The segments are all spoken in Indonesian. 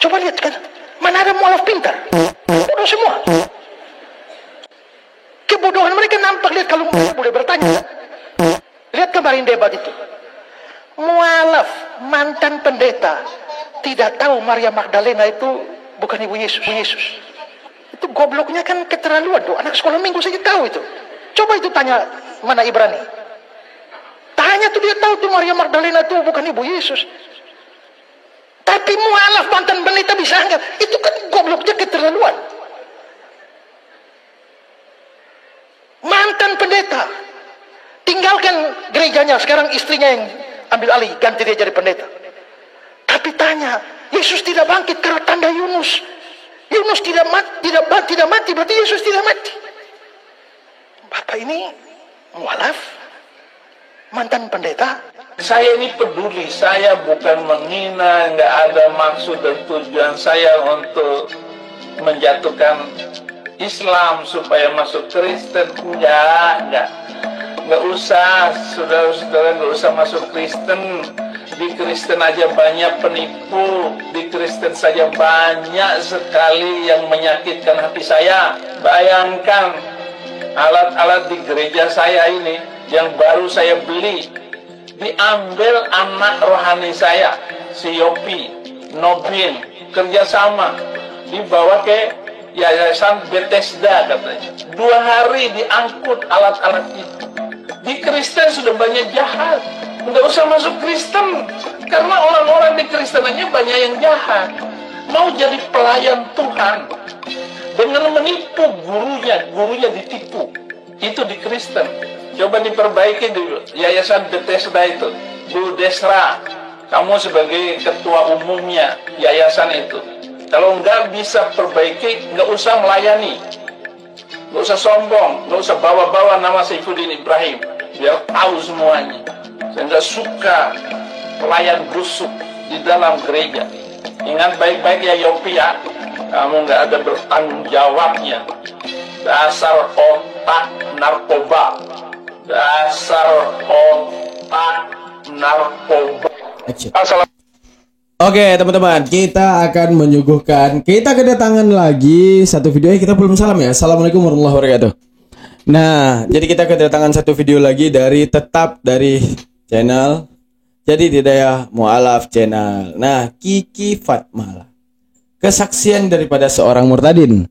Coba lihat kan, mana ada mualaf pintar? Bodoh semua. Kebodohan mereka nampak, lihat kalau boleh bertanya. Lihat kemarin debat itu. Mualaf, mantan pendeta, tidak tahu Maria Magdalena itu bukan ibu Yesus. Itu gobloknya kan keterlaluan tuh. Anak sekolah minggu saja tahu itu. Coba itu tanya mana Ibrani. Tanya tuh, dia tahu tuh Maria Magdalena itu bukan ibu Yesus. Tapi mualaf mantan pendeta bisa anggap itu kan gobloknya keterlaluan. Mantan pendeta tinggalkan gerejanya, sekarang istrinya yang ambil alih, ganti dia jadi pendeta. Tapi tanya, Yesus tidak bangkit karena tanda Yunus. Yunus tidak mati, berarti Yesus tidak mati. Bapak ini mualaf, mantan pendeta. Saya ini peduli, saya bukan menghina, nggak ada maksud dan tujuan saya untuk menjatuhkan Islam supaya masuk Kristen. Nggak usah, saudara-saudara, nggak usah masuk Kristen. Di Kristen aja banyak penipu, di Kristen saja banyak sekali yang menyakitkan hati saya. Bayangkan alat-alat di gereja saya ini yang baru saya beli, diambil anak rohani saya, si Yopi, Nobin, kerjasama, dibawa ke Yayasan Bethesda katanya. 2 hari diangkut alat-alat itu. Di Kristen sudah banyak jahat. Nggak usah masuk Kristen, karena orang-orang di Kristen aja banyak yang jahat. Mau jadi pelayan Tuhan dengan menipu gurunya ditipu. Itu di Kristen. Coba diperbaiki di Yayasan Bethesda itu. Bu Desra, kamu sebagai ketua umumnya yayasan itu. Kalau nggak bisa perbaiki, nggak usah melayani. Nggak usah sombong, nggak usah bawa-bawa nama Saifuddin Ibrahim. Biar tahu semuanya. Saya nggak suka pelayan busuk di dalam gereja. Ingat baik-baik ya Yopi ya, kamu nggak ada bertanggung jawabnya. Dasar otak narkoba. Oke teman-teman, kita akan menyuguhkan, kita kedatangan lagi satu video. Kita belum salam ya. Assalamualaikum warahmatullahi wabarakatuh. Nah, jadi kita kedatangan satu video lagi dari channel Jadi Hidayah Mu'alaf channel. Nah, Kiki Fatmala, kesaksian daripada seorang murtadin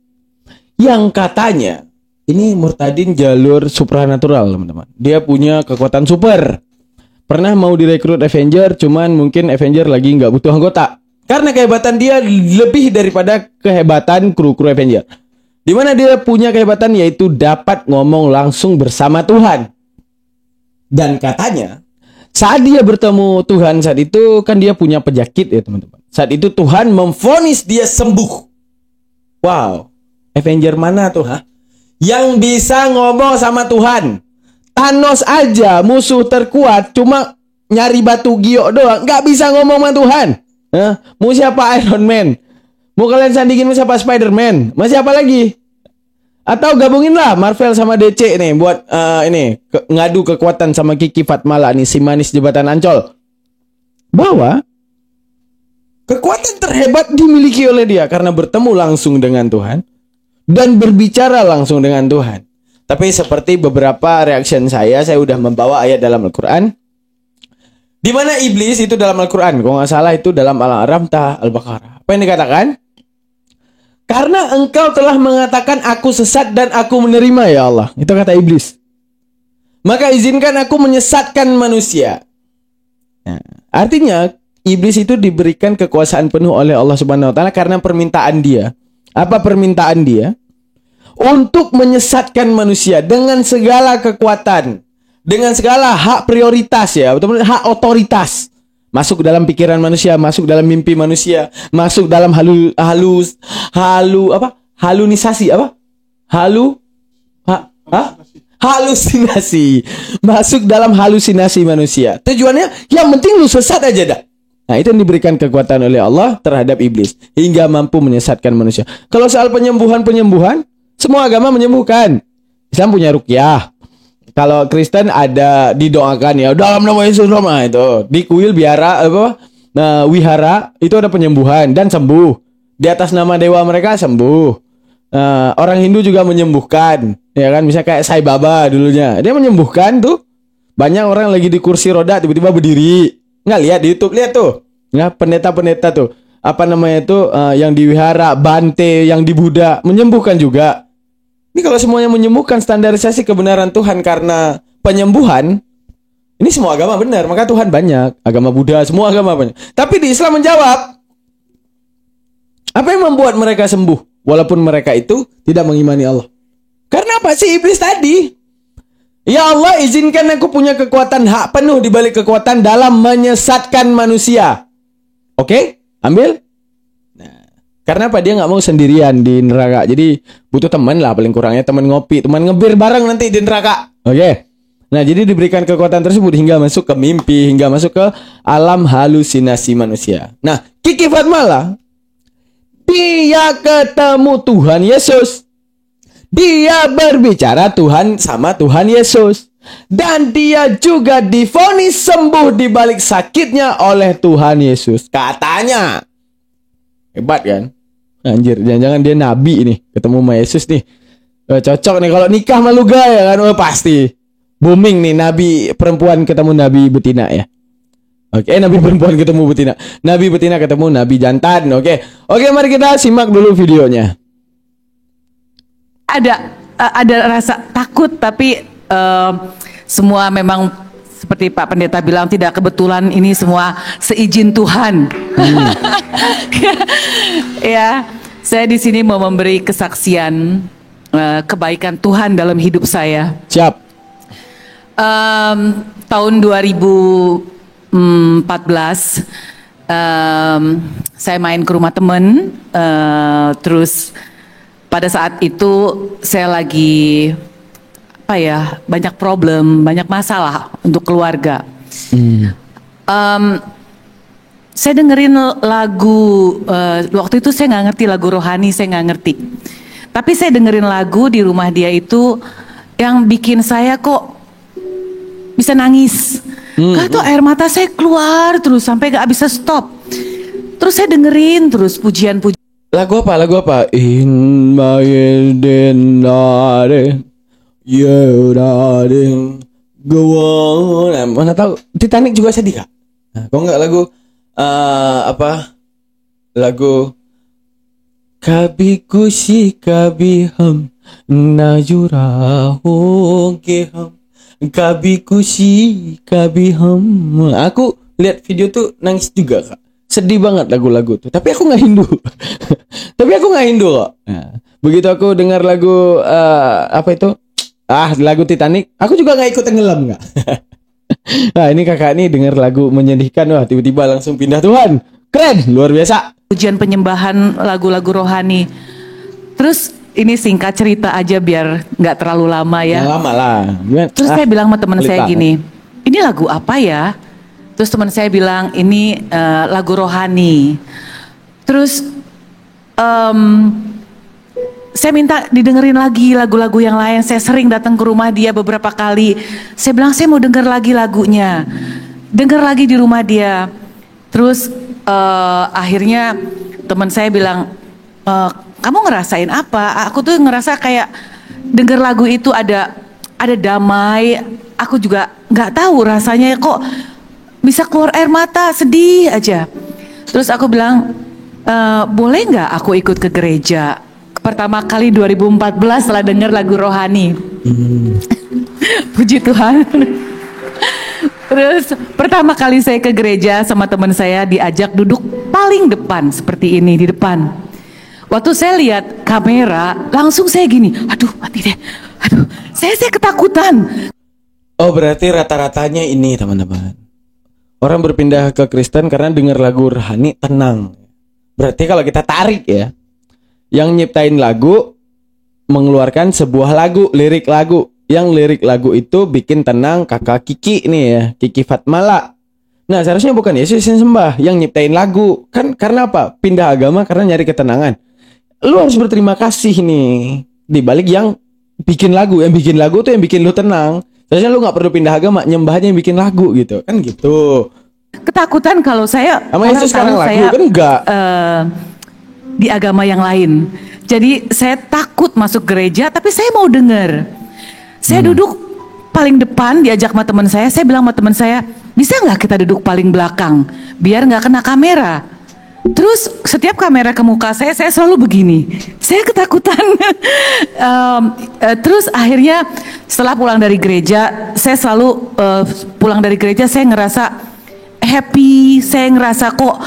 yang katanya ini murtadin jalur supranatural, teman-teman. Dia punya kekuatan super. Pernah mau direkrut Avenger, cuman mungkin Avenger lagi nggak butuh anggota. Karena kehebatan dia lebih daripada kehebatan kru-kru Avenger. Dimana dia punya kehebatan yaitu dapat ngomong langsung bersama Tuhan. Dan katanya saat dia bertemu Tuhan saat itu kan dia punya penyakit ya teman-teman. Saat itu Tuhan memvonis dia sembuh. Wow, Avenger mana tuh yang bisa ngomong sama Tuhan? Thanos aja musuh terkuat cuma nyari batu giok doang, nggak bisa ngomong sama Tuhan. Mau siapa Iron Man? Mau kalian sandingin mau siapa Spider-Man? Mau siapa lagi? Atau gabungin lah Marvel sama DC nih buat ngadu kekuatan sama Kiki Fatmala nih, si manis jembatan Ancol. Bahwa kekuatan terhebat dimiliki oleh dia karena bertemu langsung dengan Tuhan dan berbicara langsung dengan Tuhan. Tapi seperti beberapa reaction saya udah membawa ayat dalam Al-Quran. Di mana iblis itu dalam Al-Quran, kalau nggak salah itu dalam Al-A'raf Al-Baqarah. Apa yang dikatakan? Karena engkau telah mengatakan aku sesat dan aku menerima ya Allah. Itu kata iblis. Maka izinkan aku menyesatkan manusia. Nah, artinya iblis itu diberikan kekuasaan penuh oleh Allah Subhanahu wa taala karena permintaan dia. Apa permintaan dia? Untuk menyesatkan manusia dengan segala kekuatan, dengan segala hak prioritas ya, betul-betul hak otoritas. Masuk dalam pikiran manusia, masuk dalam mimpi manusia, masuk dalam halusinasi. Masuk dalam halusinasi manusia. Tujuannya yang penting lu sesat aja dah. Nah, itu yang diberikan kekuatan oleh Allah terhadap iblis hingga mampu menyesatkan manusia. Kalau soal penyembuhan, semua agama menyembuhkan. Islam punya ruqyah. Kalau Kristen ada didoakan ya dalam nama Yesus itu dikuil biara wihara itu ada penyembuhan dan sembuh. Di atas nama dewa mereka sembuh. Orang Hindu juga menyembuhkan, ya kan? Misalnya kayak Sai Baba dulunya, dia menyembuhkan tuh. Banyak orang lagi di kursi roda tiba-tiba berdiri. Nggak lihat di YouTube, lihat tuh. Ya, pendeta-pendeta tuh. Apa namanya itu yang di wihara, Bante, yang di Buddha menyembuhkan juga. Ini kalau semuanya menyembuhkan, standarisasi kebenaran Tuhan karena penyembuhan, ini semua agama benar, maka Tuhan banyak. Agama Buddha, semua agama banyak. Tapi di Islam menjawab, apa yang membuat mereka sembuh walaupun mereka itu tidak mengimani Allah? Karena apa sih iblis tadi? Ya Allah, izinkan aku punya kekuatan hak penuh di balik kekuatan dalam menyesatkan manusia. Oke? Ambil. Nah, karena apa? Dia nggak mau sendirian di neraka. Jadi butuh teman lah, paling kurangnya teman ngopi, teman ngebir bareng nanti di neraka. Oke? Nah, jadi diberikan kekuatan tersebut hingga masuk ke mimpi, hingga masuk ke alam halusinasi manusia. Nah, Kiki Fatmala, dia ketemu Tuhan Yesus. Dia berbicara Tuhan sama Tuhan Yesus. Dan dia juga divonis sembuh di balik sakitnya oleh Tuhan Yesus. Katanya. Hebat kan? Anjir, jangan-jangan dia nabi nih. Ketemu sama Yesus nih. Cocok nih kalau nikah sama Luga ya kan? Oh, pasti. Booming nih nabi perempuan ketemu nabi betina ya. Oke, nabi perempuan ketemu betina. Nabi betina ketemu nabi jantan. Oke, mari kita simak dulu videonya. Ada rasa takut, tapi semua memang seperti Pak Pendeta bilang tidak kebetulan, ini semua seizin Tuhan. Ya, saya di sini mau memberi kesaksian kebaikan Tuhan dalam hidup saya. Siap. Tahun 2014 saya main ke rumah teman, terus pada saat itu saya lagi banyak problem, banyak masalah untuk keluarga. Saya dengerin lagu, waktu itu saya nggak ngerti lagu rohani, saya nggak ngerti. Tapi saya dengerin lagu di rumah dia itu yang bikin saya kok bisa nangis. Karena tuh air mata saya keluar terus sampai gak bisa stop. Terus saya dengerin terus pujian-pujian. Lagu apa? In my denare, you darling, go on. Mana tahu Titanic juga sedih kak? Nah, kok nggak lagu lagu Kabi kushi kabi ham najura hoge ham kabi kushi kabi ham. Aku lihat video tuh nangis juga kak. Sedih banget lagu-lagu tuh. Tapi aku nggak Hindu. Kok. Nah, begitu aku dengar lagu lagu Titanic, aku juga nggak ikut tenggelam nggak. Nah ini kakak nih dengar lagu menyedihkan, wah tiba-tiba langsung pindah Tuhan. Keren, luar biasa. Pujian penyembahan lagu-lagu rohani. Terus ini singkat cerita aja biar nggak terlalu lama ya. Nggak lama lah. Terus saya bilang sama teman saya gini, ini lagu apa ya? Terus teman saya bilang ini lagu rohani. Terus saya minta didengerin lagi lagu-lagu yang lain. Saya sering datang ke rumah dia beberapa kali. Saya bilang saya mau denger lagi lagunya. Denger lagi di rumah dia. Terus akhirnya teman saya bilang, kamu ngerasain apa? Aku tuh ngerasa kayak denger lagu itu ada damai. Aku juga nggak tahu rasanya kok bisa keluar air mata, sedih aja. Terus aku bilang, boleh nggak aku ikut ke gereja? Pertama kali 2014 setelah dengar lagu rohani. Puji Tuhan. Terus pertama kali saya ke gereja sama teman saya diajak duduk paling depan seperti ini di depan. Waktu saya lihat kamera langsung saya gini, aduh mati deh, aduh saya ketakutan. Oh berarti rata-ratanya ini teman-teman. Orang berpindah ke Kristen karena dengar lagu rohani tenang. Berarti kalau kita tarik ya, yang nyiptain lagu mengeluarkan sebuah lagu, lirik lagu. Yang lirik lagu itu bikin tenang kakak Kiki nih ya, Kiki Fatmala. Nah seharusnya bukan Yesus yang sembah, yang nyiptain lagu. Kan karena apa? Pindah agama karena nyari ketenangan. Lu harus berterima kasih nih di balik yang bikin lagu. Yang bikin lagu tuh yang bikin lu tenang. Seharusnya lu gak perlu pindah agama, nyembahnya yang bikin lagu gitu. Kan gitu. Ketakutan kalau saya Sama orang Yesus sekarang tahu laku saya kan enggak. Di agama yang lain. Jadi saya takut masuk gereja, tapi saya mau dengar. Saya duduk paling depan, diajak sama teman saya bilang sama teman saya, bisa nggak kita duduk paling belakang, biar nggak kena kamera. Terus setiap kamera ke muka saya selalu begini. Saya ketakutan. Terus akhirnya setelah pulang dari gereja, saya selalu pulang dari gereja saya ngerasa happy, saya ngerasa kok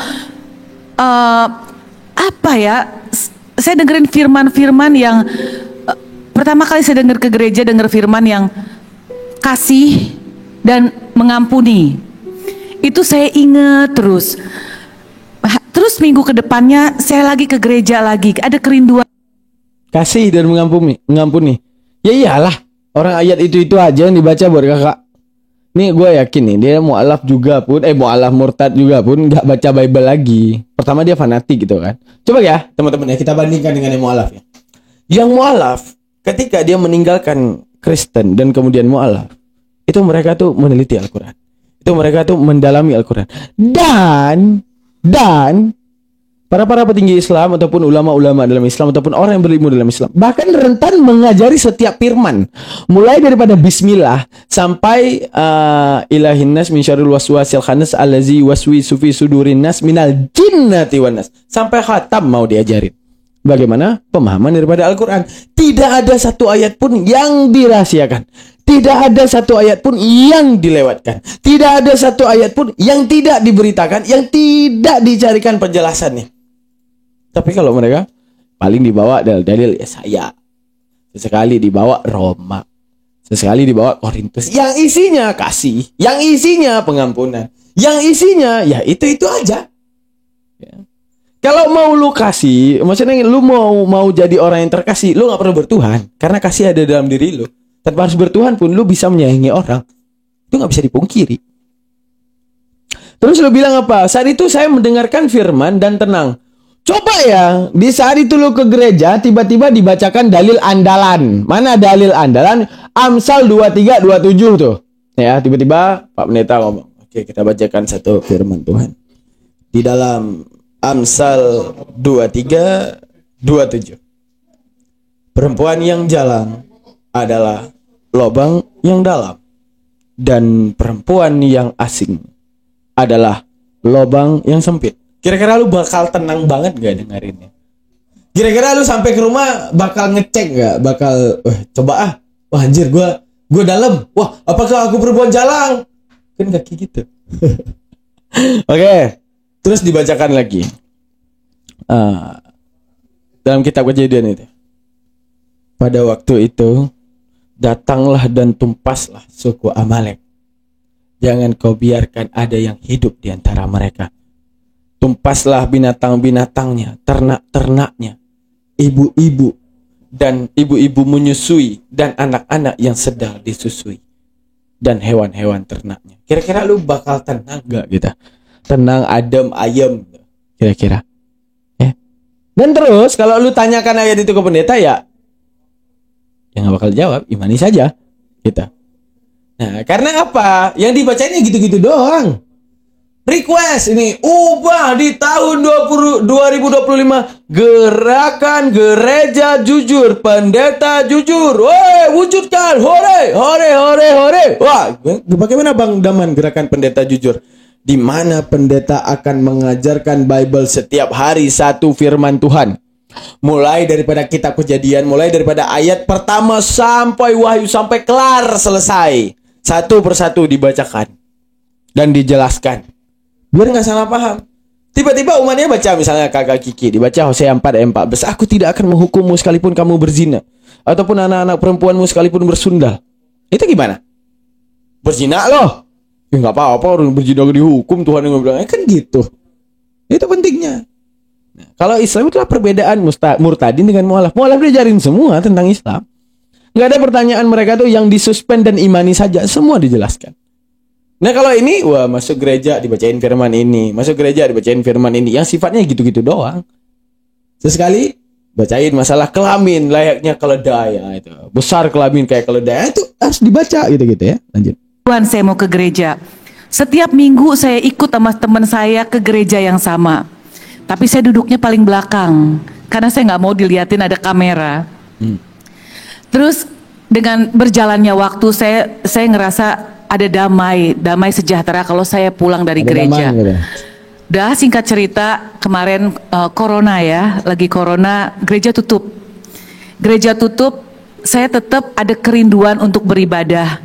apa ya? Saya dengerin firman-firman yang pertama kali saya dengar ke gereja, dengar firman yang kasih dan mengampuni. Itu saya ingat terus. Terus minggu ke depannya saya lagi ke gereja lagi, ada kerinduan. Kasih dan mengampuni. Ya iyalah, orang ayat itu aja yang dibaca buat kakak. Nih gue yakin nih, dia mu'alaf juga pun, mu'alaf murtad juga pun nggak baca Bible lagi. Pertama dia fanatik gitu kan. Coba ya teman-teman ya, kita bandingkan dengan yang mu'alaf ya. Yang mu'alaf ketika dia meninggalkan Kristen dan kemudian mu'alaf, itu mereka tuh meneliti Al-Quran. Itu mereka tuh mendalami Al-Quran. Dan para petinggi Islam ataupun ulama-ulama dalam Islam ataupun orang yang berilmu dalam Islam bahkan rentan mengajari setiap firman, mulai daripada bismillah sampai ilahin nas min syarril waswasil khannas allazi waswisu fi sudurin nas minal jinnati wan nas, sampai khatam mau diajarin bagaimana pemahaman daripada Al-Quran. Tidak ada satu ayat pun yang dirahasiakan, tidak ada satu ayat pun yang dilewatkan, tidak ada satu ayat pun yang tidak diberitakan, yang tidak dicarikan penjelasannya. Tapi kalau mereka paling dibawa dalil-dalil ya saya. Sesekali dibawa Roma. Sesekali dibawa Korintus. Yang isinya kasih. Yang isinya pengampunan. Yang isinya ya itu aja. Ya. Kalau mau lu kasih, maksudnya lu mau jadi orang yang terkasih, lu gak perlu bertuhan. Karena kasih ada dalam diri lu. Tanpa harus bertuhan pun lu bisa menyayangi orang. Itu gak bisa dipungkiri. Terus lu bilang apa? Saat itu saya mendengarkan firman dan tenang. Coba ya, di saat itu lu ke gereja, tiba-tiba dibacakan dalil andalan. Mana dalil andalan? Amsal 23:27 tuh. Ya, tiba-tiba Pak Pendeta ngomong, oke kita bacakan satu firman Tuhan. Di dalam Amsal 23:27. Perempuan yang jalan adalah lubang yang dalam. Dan perempuan yang asing adalah lubang yang sempit. Kira-kira lu bakal tenang banget gak dengerinnya? Kira-kira lu sampai ke rumah bakal ngecek gak? Bakal, coba wah anjir gue dalam. Wah apakah aku perempuan jalang? Kan gak kayak gitu. Oke. Terus dibacakan lagi. Dalam kitab Kejadian itu. Pada waktu itu, datanglah dan tumpaslah suku Amalek. Jangan kau biarkan ada yang hidup di antara mereka. Tumpaslah binatang-binatangnya, ternak-ternaknya, ibu-ibu dan ibu-ibu menyusui dan anak-anak yang sedang disusui dan hewan-hewan ternaknya. Kira-kira lu bakal tenang gak kita? Tenang, adem, ayem kira-kira. Dan terus kalau lu tanyakan ayat itu ke pendeta ya gak bakal jawab, imani saja kita. Nah, karena apa? Yang dibacainnya gitu-gitu doang. Request ini ubah di tahun 2025 gerakan gereja jujur, pendeta jujur. Woi, wujudkan. Hore, hore, hore, hore. Wah, bagaimana Bang Daman gerakan pendeta jujur? Di mana pendeta akan mengajarkan Bible setiap hari satu firman Tuhan. Mulai daripada kitab Kejadian, mulai daripada ayat pertama sampai Wahyu, sampai kelar selesai. Satu persatu dibacakan dan dijelaskan. Biar gak salah paham. Tiba-tiba umatnya baca misalnya kakak Kiki, dibaca Hosea 4 ayat 14. Aku tidak akan menghukummu sekalipun kamu berzina, ataupun anak-anak perempuanmu sekalipun bersundal. Itu gimana? Berzina loh. Ya gak apa-apa orang berzina dihukum, Tuhan yang bilang. Kan gitu. Itu pentingnya. Nah, kalau Islam itulah perbedaan murtadin dengan mu'alaf. Mu'alaf diajarin semua tentang Islam. Gak ada pertanyaan mereka tuh yang disuspend dan imani saja. Semua dijelaskan. Nah kalau ini, wah masuk gereja dibacain firman ini, masuk gereja dibacain firman ini, yang sifatnya gitu-gitu doang. Sesekali bacain masalah kelamin layaknya keledai, itu besar kelamin kayak keledai, itu harus dibaca gitu-gitu ya. Lanjut. Tuhan, saya mau ke gereja. Setiap minggu saya ikut sama teman saya ke gereja yang sama. Tapi saya duduknya paling belakang karena saya nggak mau diliatin ada kamera. Terus dengan berjalannya waktu saya ngerasa ada damai sejahtera kalau saya pulang dari Ada gereja. damai gitu. Udah singkat cerita kemarin corona ya, lagi corona, gereja tutup. Gereja tutup, saya tetap ada kerinduan untuk beribadah.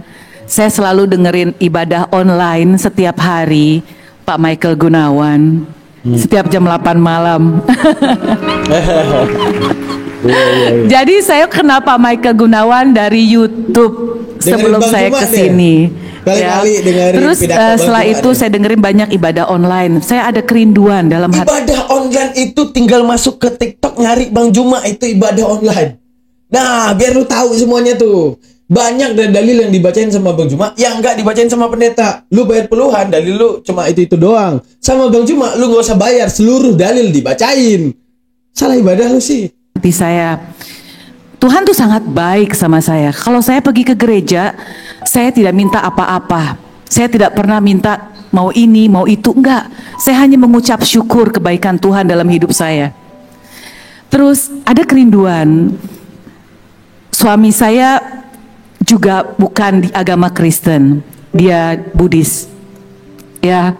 Saya selalu dengerin ibadah online setiap hari, Pak Michael Gunawan. Setiap jam 8 malam. Jadi saya kenal Pak Michael Gunawan dari YouTube sebelum Bang saya Jumat kesini. Kali-kali dengerin Terus pidato Bang setelah Jumat itu deh. saya dengerin banyak ibadah online. Saya ada kerinduan dalam hati. Ibadah online itu tinggal masuk ke TikTok nyari Bang Juma, itu ibadah online. Nah, biar lu tahu semuanya tuh. Banyak dari dalil yang dibacain sama Bang Juma yang enggak dibacain sama pendeta. Lu bayar puluhan, dalil lu cuma itu doang. Sama Bang Juma lu nggak usah bayar, seluruh dalil dibacain. Salah ibadah lu sih. Hati saya. Tuhan tuh sangat baik sama saya. Kalau saya pergi ke gereja, saya tidak minta apa-apa. Saya tidak pernah minta mau ini, mau itu, enggak. Saya hanya mengucap syukur kebaikan Tuhan dalam hidup saya. Terus ada kerinduan. Suami saya juga bukan di agama Kristen. Dia Buddhis. Ya.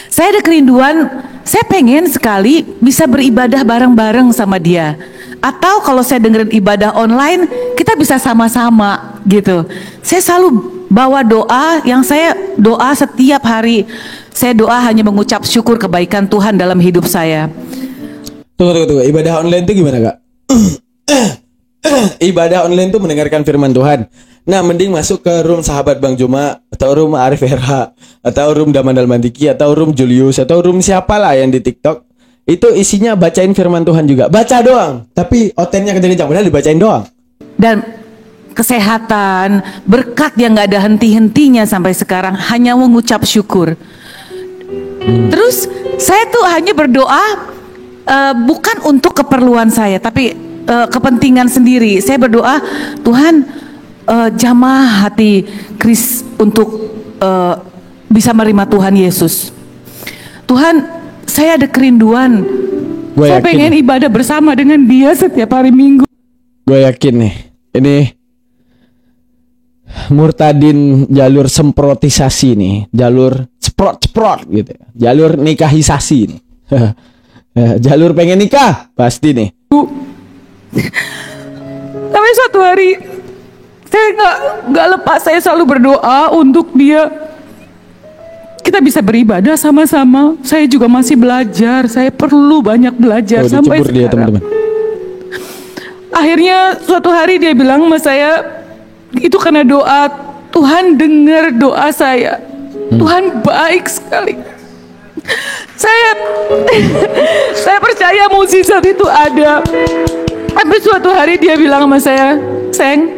Saya ada kerinduan, saya pengen sekali bisa beribadah bareng-bareng sama dia. Atau kalau saya dengerin ibadah online, kita bisa sama-sama gitu. Saya selalu bawa doa yang saya doa setiap hari. Saya doa hanya mengucap syukur kebaikan Tuhan dalam hidup saya. Tunggu. Ibadah online itu gimana, Kak? Ibadah online itu mendengarkan firman Tuhan. Nah, mending masuk ke room sahabat Bang Juma, atau room Arif Herha, atau room Daman Dalmantiki, atau room Julius, atau room siapalah yang di TikTok. Itu isinya bacain firman Tuhan juga. Baca doang, tapi otennya kencang-kencang, padahal dibacain doang. Dan kesehatan, berkat yang gak ada henti-hentinya sampai sekarang, hanya mengucap syukur. Terus saya tuh hanya berdoa bukan untuk keperluan saya, tapi kepentingan sendiri. Saya berdoa, Tuhan jamah hati Chris untuk bisa menerima Tuhan Yesus. Tuhan, saya ada kerinduan. Saya pengen ibadah bersama dengan dia setiap hari Minggu. Gue yakin nih, ini murtadin jalur semprotisasi nih, jalur ceprot gitu, jalur nikahisasi nih. Jalur pengen nikah pasti nih. Tapi suatu hari saya nggak lepas, saya selalu berdoa untuk dia. Kita bisa beribadah sama-sama. Saya juga masih belajar. Saya perlu banyak belajar sampai dicebur dia, sekarang. teman-teman. Akhirnya suatu hari dia bilang sama saya, itu karena doa. Tuhan dengar doa saya. Tuhan baik sekali. Saya percaya mukjizat itu ada. Tapi suatu hari dia bilang sama saya, Seng,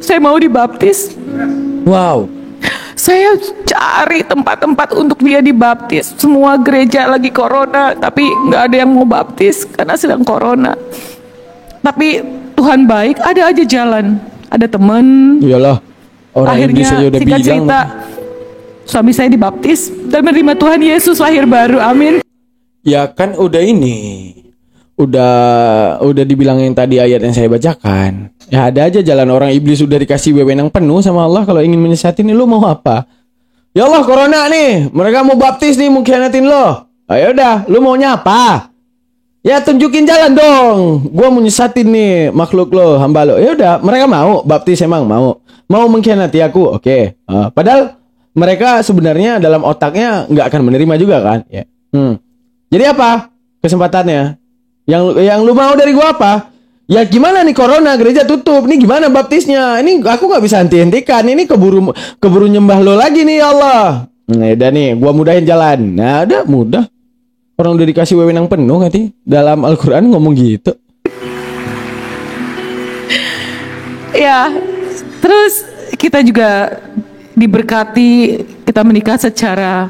saya mau dibaptis. Wow. Saya cari tempat-tempat untuk dia dibaptis. Semua gereja lagi corona, tapi nggak ada yang mau baptis karena sedang corona. Tapi Tuhan baik, ada aja jalan. Ada temen. Iyalah. Orang Akhirnya Indonesia udah singkat bilang. cerita, suami saya dibaptis dan menerima Tuhan Yesus lahir baru. Amin. Ya kan udah ini. Udah dibilangin tadi ayat yang saya bacakan. Ya ada aja jalan, orang iblis sudah dikasih wewenang penuh sama Allah kalau ingin menyesatin lu mau apa? Ya Allah, corona nih, mereka mau baptis nih, mau khianatin lo. Ayo udah, lu maunya apa? Ya tunjukin jalan dong. Gua mau nyesatin nih makhluk lo, hamba lo. Ya udah, mereka mau baptis, emang mau mengkhianati aku. Oke. Padahal mereka sebenarnya dalam otaknya nggak akan menerima juga kan? Ya. Jadi apa kesempatannya? Yang lu mau dari gua apa? Ya gimana nih, corona, gereja tutup. Nih gimana baptisnya? Ini aku nggak bisa henti-hentikan. Ini keburu nyembah lo lagi nih, ya Allah. Nah, udah nih, gua mudahin jalan. Nah, udah mudah. Orang udah dikasih wewenang penuh nanti. Dalam Al-Quran ngomong gitu. Ya, terus kita juga diberkati, kita menikah secara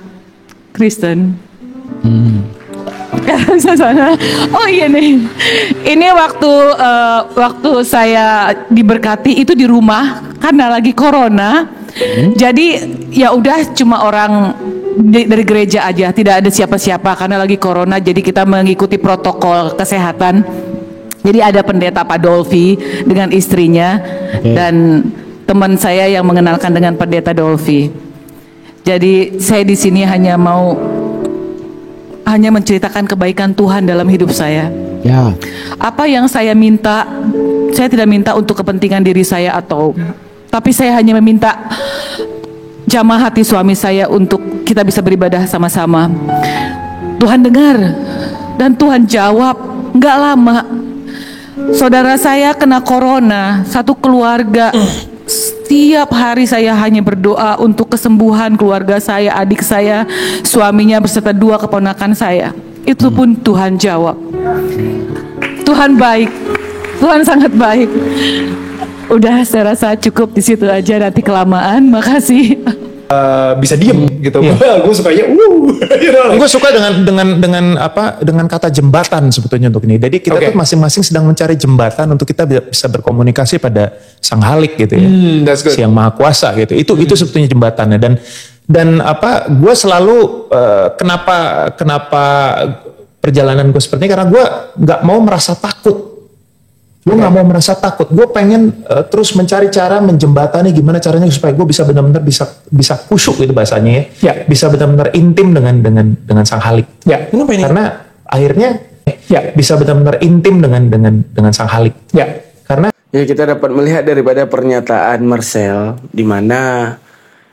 Kristen. Oh iya nih, ini waktu saya diberkati itu di rumah karena lagi corona. Jadi ya udah cuma orang dari gereja aja, tidak ada siapa-siapa karena lagi corona, jadi kita mengikuti protokol kesehatan. Jadi ada pendeta Pak Dolfi dengan istrinya dan teman saya yang mengenalkan dengan pendeta Dolfi. Jadi saya di sini hanya menceritakan kebaikan Tuhan dalam hidup saya. Ya. Apa yang saya minta, saya tidak minta untuk kepentingan diri saya tapi saya hanya meminta jamah hati suami saya untuk kita bisa beribadah sama-sama. Tuhan dengar dan Tuhan jawab. Nggak lama saudara saya kena corona, satu keluarga. Setiap hari saya hanya berdoa untuk kesembuhan keluarga saya, adik saya, suaminya beserta 2 keponakan saya. Itu pun Tuhan jawab. Tuhan baik, Tuhan sangat baik. Udah, saya rasa cukup di situ aja, nanti kelamaan. Makasih. Bisa diem gitu. Gue sukanya gue suka dengan kata jembatan sebetulnya untuk ini. Jadi kita tuh masing-masing sedang mencari jembatan untuk kita bisa berkomunikasi pada Sang Halik gitu ya. Yang Maha Kuasa gitu. Itu sebetulnya jembatannya dan gue selalu kenapa perjalanan gue seperti ini, karena gue nggak mau merasa takut. Gue nggak mau merasa takut. Gue pengen terus mencari cara menjembatani gimana caranya supaya gue bisa benar-benar bisa kusyuk gitu bahasanya ya. Bisa benar-benar intim dengan Sang Halik. Ya. Karena akhirnya bisa benar-benar intim dengan Sang Halik. Ya. Karena Kita dapat melihat daripada pernyataan Marcel di mana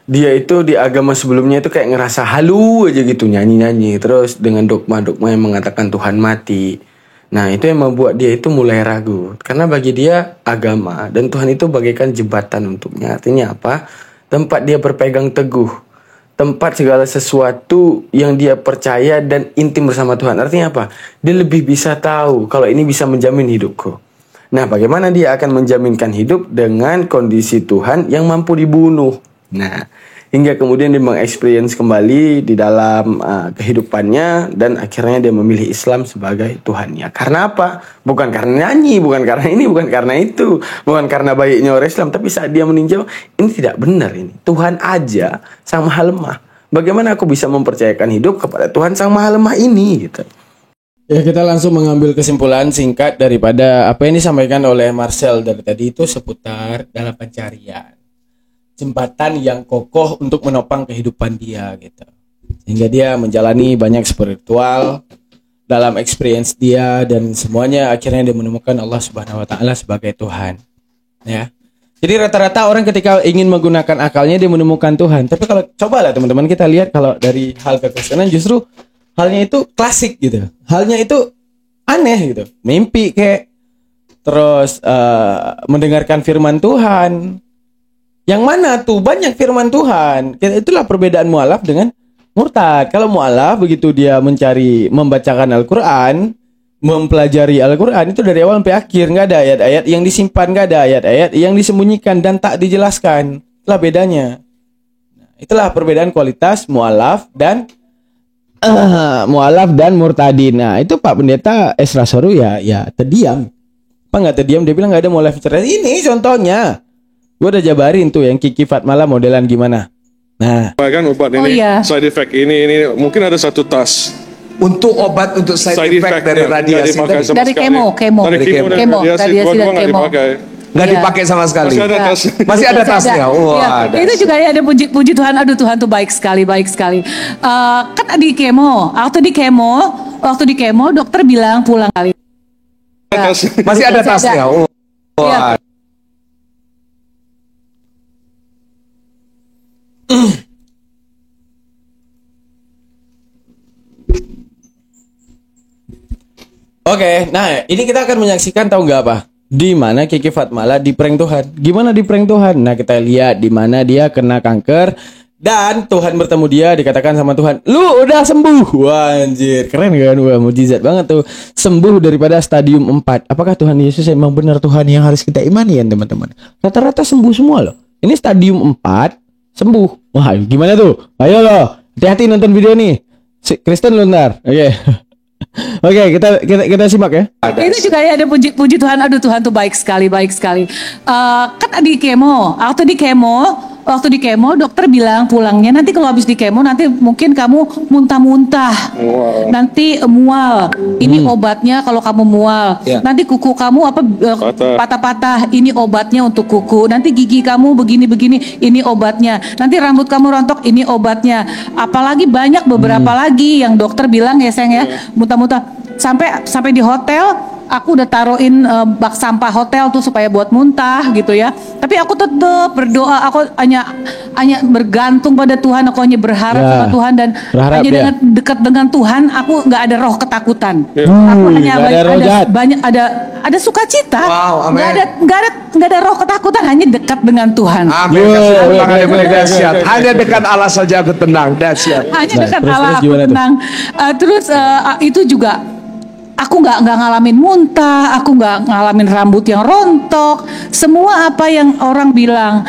dia itu di agama sebelumnya itu kayak ngerasa halu aja gitu, nyanyi-nyanyi terus dengan dogma-dogma yang mengatakan Tuhan mati. Nah, itu yang membuat dia itu mulai ragu. Karena bagi dia agama dan Tuhan itu bagaikan jembatan untuknya. Artinya apa? Tempat dia berpegang teguh. Tempat segala sesuatu yang dia percaya dan intim bersama Tuhan. Artinya apa? Dia lebih bisa tahu kalau ini bisa menjamin hidupku. Nah, bagaimana dia akan menjaminkan hidup dengan kondisi Tuhan yang mampu dibunuh? Nah, hingga kemudian dia mengexperience kembali di dalam kehidupannya dan akhirnya dia memilih Islam sebagai Tuhannya. Karena apa? Bukan karena nyanyi, bukan karena ini, bukan karena itu, bukan karena baiknya orang Islam, tapi saat dia meninjau ini tidak benar ini. Tuhan aja Sang Maha Lemah. Bagaimana aku bisa mempercayakan hidup kepada Tuhan Sang Maha Lemah ini gitu. Ya, kita langsung mengambil kesimpulan singkat daripada apa yang disampaikan oleh Marcel dari tadi itu seputar dalam pencarian jembatan yang kokoh untuk menopang kehidupan dia gitu. Sehingga dia menjalani banyak spiritual dalam experience dia dan semuanya akhirnya dia menemukan Allah Subhanahu wa taala sebagai Tuhan. Ya. Jadi rata-rata orang ketika ingin menggunakan akalnya dia menemukan Tuhan. Tapi kalau cobalah teman-teman kita lihat kalau dari hal kekristenan justru halnya itu klasik gitu. Halnya itu aneh gitu. Mimpi kayak terus mendengarkan firman Tuhan. Yang mana tuh banyak firman Tuhan. Itulah perbedaan mu'alaf dengan murtad. Kalau mu'alaf begitu dia membacakan Al-Quran, mempelajari Al-Quran itu dari awal sampai akhir, nggak ada ayat-ayat yang disimpan, nggak ada ayat-ayat yang disembunyikan dan tak dijelaskan. Itulah bedanya. Itulah perbedaan kualitas mu'alaf dan murtadin. Nah, itu Pak Pendeta Esra Soru ya terdiam. Apa nggak terdiam? Dia bilang nggak ada mu'alaf cerdas. Ini contohnya. Gue udah jabarin tuh yang Kiki Fatmala modelan gimana. Nah, kan obat ini side effect ini mungkin ada satu tas untuk obat untuk side effect dari radiasi dari kemo radiasi dan kemo nggak dipakai sama sekali. Masih ada tasnya. Wah, ya, itu juga ya ada puji Tuhan. Aduh, Tuhan tuh baik sekali. Kan di kemo, waktu di kemo dokter bilang pulang kali. Masih ada tasnya. Wah. Oke, nah ini kita akan menyaksikan tahu nggak apa? Di mana Kiki Fatmala di prank Tuhan. Gimana di prank Tuhan? Nah, kita lihat di mana dia kena kanker dan Tuhan bertemu dia, dikatakan sama Tuhan, "Lu udah sembuh." Wah, anjir, keren kan? Wah, mujizat banget tuh. Sembuh daripada stadium 4. Apakah Tuhan Yesus memang benar Tuhan yang harus kita imani ya, teman-teman? Rata-rata sembuh semua loh. Ini stadium 4 sembuh. Wah, gimana tuh? Ayo loh, hati-hati nonton video nih. Kristen lu ntar. Oke, kita simak ya. Itu juga ya ada puji Tuhan. Aduh, Tuhan tuh baik sekali. Kan di kemo, waktu di kemo waktu di kemo dokter bilang pulangnya nanti kalau habis di kemo nanti mungkin kamu muntah-muntah, nanti mual. Ini obatnya kalau kamu mual. Nanti kuku kamu patah-patah. Ini obatnya untuk kuku. Nanti gigi kamu begini-begini. Ini obatnya. Nanti rambut kamu rontok. Ini obatnya. Apalagi banyak beberapa lagi yang dokter bilang ya sayang ya, muntah-muntah. Sampai di hotel aku udah taruhin bak sampah hotel tuh supaya buat muntah gitu ya. Tapi aku tetap berdoa, aku hanya bergantung pada Tuhan, aku hanya berharap sama Tuhan dan hanya dengan dekat dengan Tuhan aku nggak ada roh ketakutan. Aku hanya ada sukacita. Nggak ada roh ketakutan, hanya dekat dengan Tuhan. Amin. Hanya dekat Allah saja aku tenang. Hanya dekat Allah aku tenang. Terus itu juga aku nggak ngalamin muntah, aku nggak ngalamin rambut yang rontok. Semua apa yang orang bilang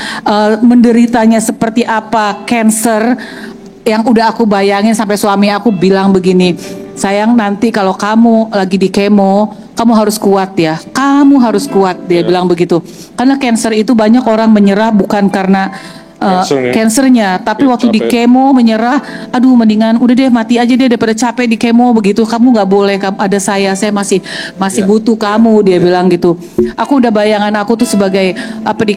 menderitanya seperti apa, cancer, yang udah aku bayangin sampai suami aku bilang begini, sayang nanti kalau kamu lagi di kemo, kamu harus kuat ya, kamu harus kuat, dia bilang begitu. Karena cancer itu banyak orang menyerah bukan karena cancernya, tapi waktu di kemo menyerah, aduh mendingan udah deh mati aja deh daripada capek di kemo begitu. Kamu nggak boleh, ada saya masih butuh kamu, dia bilang gitu. Aku udah bayangan aku tuh sebagai apa di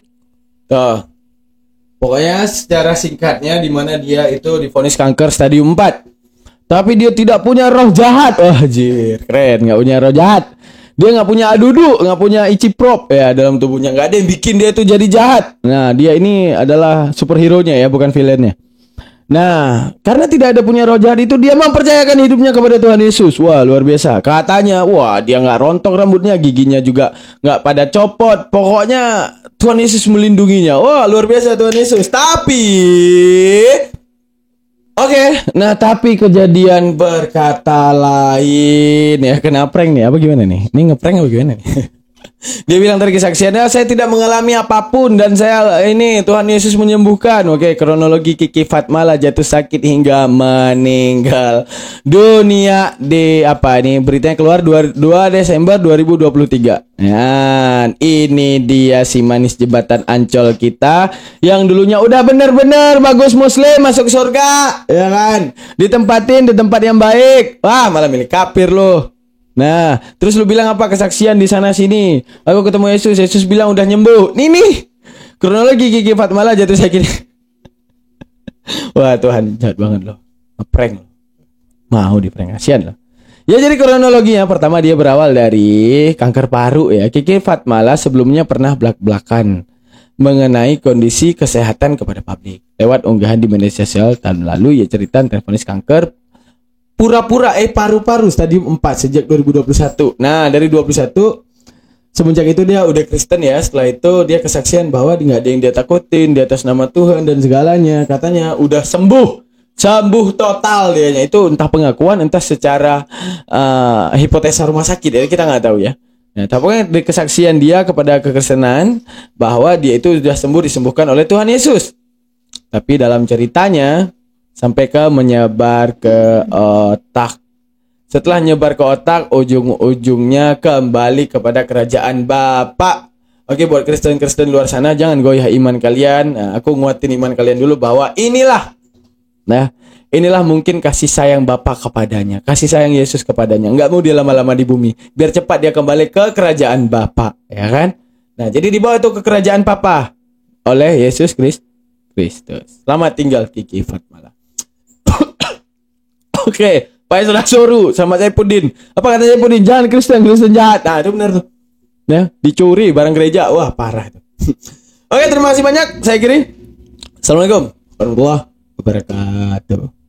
pokoknya secara singkatnya di mana dia itu divonis kanker stadium 4. Tapi dia tidak punya roh jahat. Jir, keren, nggak punya roh jahat. Dia nggak punya adudu, nggak punya iciprop ya dalam tubuhnya. Nggak ada yang bikin dia itu jadi jahat. Nah, dia ini adalah superhero-nya ya, bukan villainnya. Nah, karena tidak ada punya roh jahat itu, dia mempercayakan hidupnya kepada Tuhan Yesus. Wah, luar biasa. Katanya, wah dia nggak rontok rambutnya, giginya juga nggak pada copot. Pokoknya Tuhan Yesus melindunginya. Wah, luar biasa Tuhan Yesus. Tapi nah tapi kejadian berkata lain ya, kena prank nih apa gimana nih? Ini ngeprank apa gimana nih? Dia bilang tadi kesaksiannya, saya tidak mengalami apapun dan saya ini Tuhan Yesus menyembuhkan. Kronologi Kiki Fatmala jatuh sakit hingga meninggal dunia di beritanya keluar 2 Desember 2023. Dan ini dia si manis jembatan Ancol kita yang dulunya udah bener-bener bagus muslim masuk surga, ya kan? Ditempatin di tempat yang baik. Wah, malam ini kafir loh. Nah, terus lu bilang apa kesaksian di sana sini? Aku ketemu Yesus, Yesus bilang udah nyembuh. Nih, kronologi Kiki Fatmala jatuh sakit. Wah, Tuhan jahat banget loh. Ngeprank loh. Mau di prank, kasihan loh. Ya, jadi kronologinya pertama dia berawal dari kanker paru ya. Kiki Fatmala sebelumnya pernah belak-belakan mengenai kondisi kesehatan kepada publik. Lewat unggahan di media sosial tahun lalu ia cerita tervonis kanker pura-pura paru-paru stadium 4 sejak 2021. Nah, dari 21 semenjak itu dia udah Kristen ya. Setelah itu dia kesaksian bahwa nggak ada yang dia takutin di atas nama Tuhan dan segalanya. Katanya udah sembuh total dianya. Itu entah pengakuan entah secara hipotesa rumah sakit ya, kita nggak tahu ya. Nah, tapi dari kesaksian dia kepada kekristenan bahwa dia itu sudah sembuh, disembuhkan oleh Tuhan Yesus. Tapi dalam ceritanya sampai ke menyebar ke otak. Setelah nyebar ke otak, ujung-ujungnya kembali kepada kerajaan Bapa. Oke, buat Kristen-Kristen luar sana, jangan goyah iman kalian. Nah, aku nguatin iman kalian dulu bahwa inilah mungkin kasih sayang Bapa kepadanya, kasih sayang Yesus kepadanya. Nggak mau dia lama-lama di bumi, biar cepat dia kembali ke kerajaan Bapa, ya kan? Nah, jadi dibawa itu ke kerajaan Papa oleh Yesus Kristus. Selamat tinggal Kiki Fatmala. Oke, Pak Isra Soru sama saya Pudin. Apa kata saya Pudin? Jangan Kristen jahat. Nah, itu benar tuh. Ya, dicuri barang gereja. Wah, parah itu. Oke, terima kasih banyak. Saya Kiri. Assalamualaikum warahmatullahi wabarakatuh.